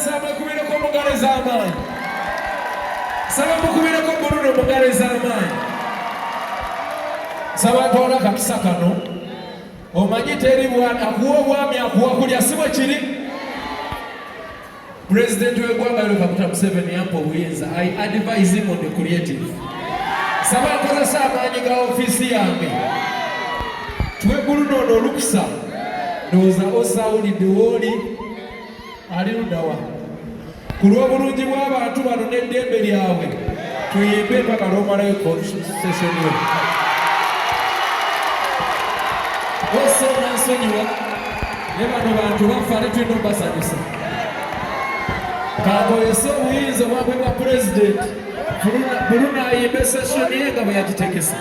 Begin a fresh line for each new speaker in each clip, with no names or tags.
Saba kubira ko mugale z'amaanyi. Saba kubira ko Bruno mugale z'amaanyi. Saba tola kakisa kano. Omanyi teri bwana akuwa obwami akuwa kulya sibo kiri. President w'eggwanga Yoweri Kaguta Museveni yampa obuyinza. I advise him on the creative. Saba akozesa amaanyi ga ofiisi yange. Tuwe Bruno ono olukusa. Ndowooza osawulidde wooli ali ludawa. Ku lw'obulungi bw'abantu bano n'eddembe lyabwe tuyimbe mpaka lw'omalayo session yo. Ose nansonyiwa ne bano bantu bafa ate tulina obbasanyusa. Kagoyese obuyinza obwabwe bwa pulezidenti Bruno ayimbe session ye nga bwe yagitegesa.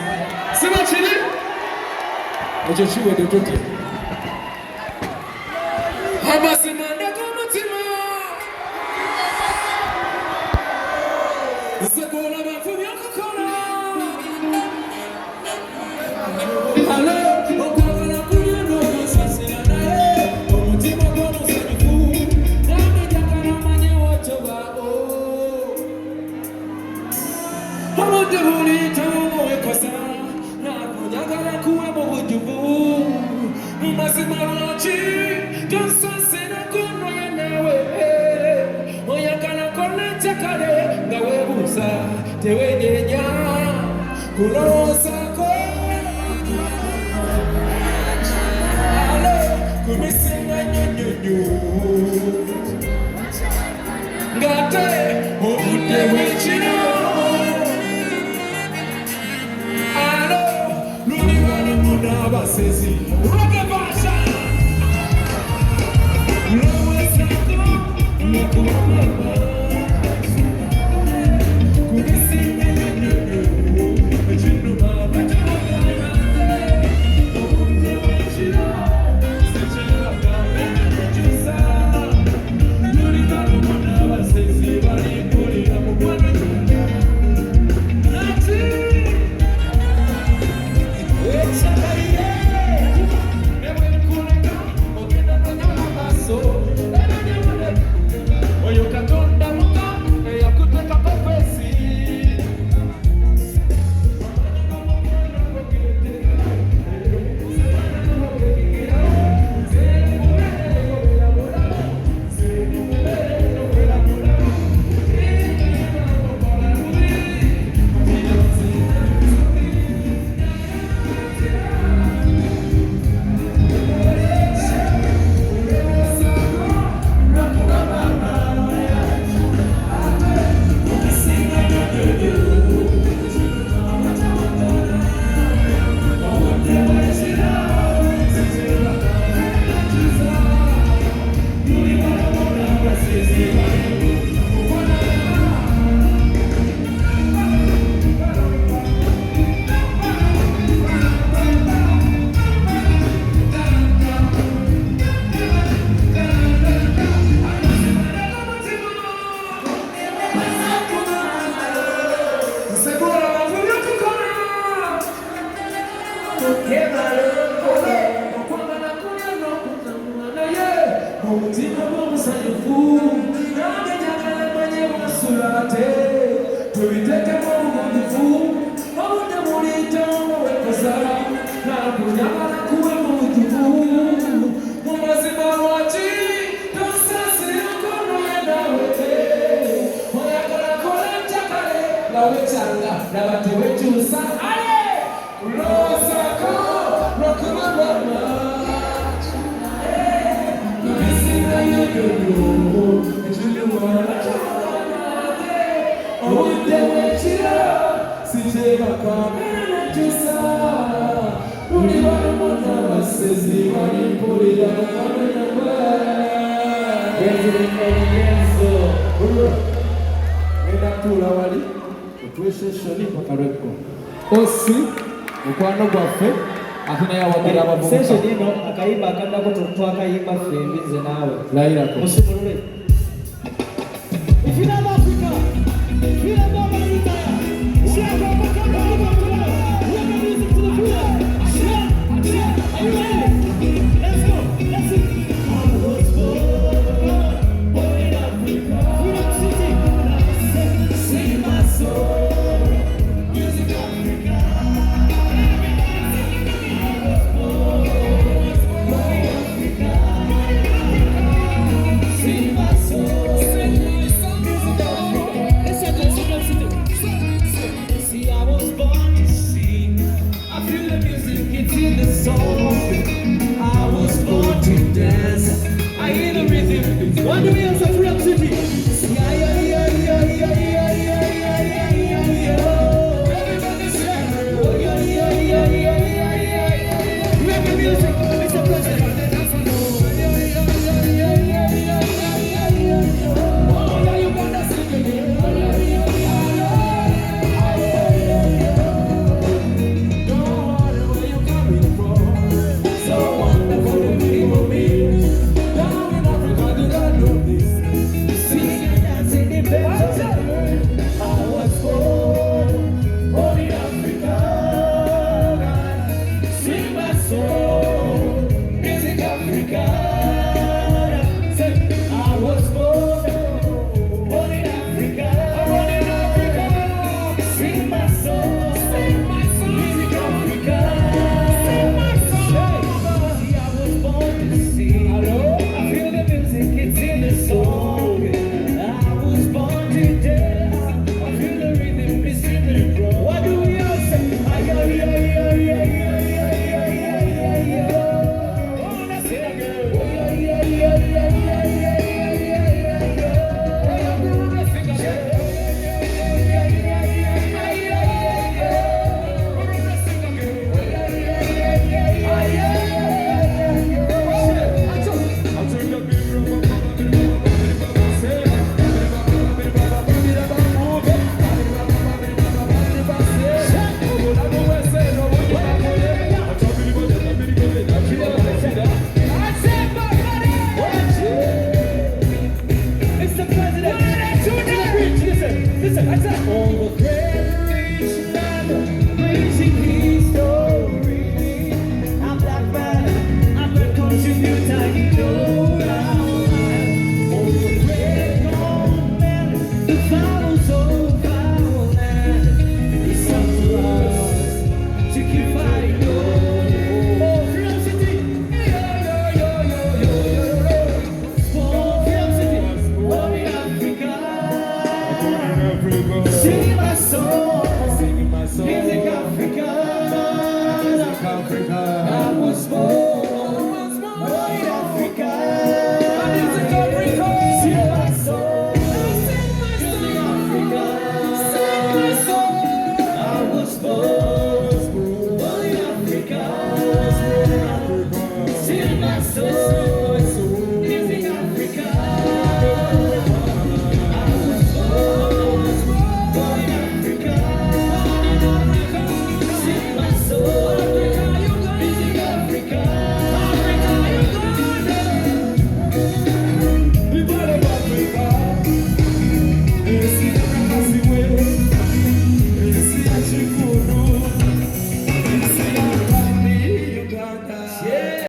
Siba kiri? Ekyo kiwedde tutya. Amazima ndag'omutima Segola bafu byokukola Alo, okwagala kulya n'okusasira naye omutima gw'omusanyufu nange njagala manye w'okyobako obudde buliyitawo wekosa naawe njagala kuwa mu bujjuvu mu mazima lwaki tonsasira kunoya nawe oyagala kola kale nga weebuuza tewenyenya kulowoozako alo kumisinga nnyonnyonnyo ng'ate obudde bw'ekiro alo luli balumu n'abasezi lwagebasha Osi mukwano gwaffe ate naye awagira abavubuka session eno akayimba akadako twakayimba ffe mbize naawe layirako musumulule Final Africa Final Africa Shaka Makamba Welcome music to the floor Are you ready? Let's go Let's see Wandi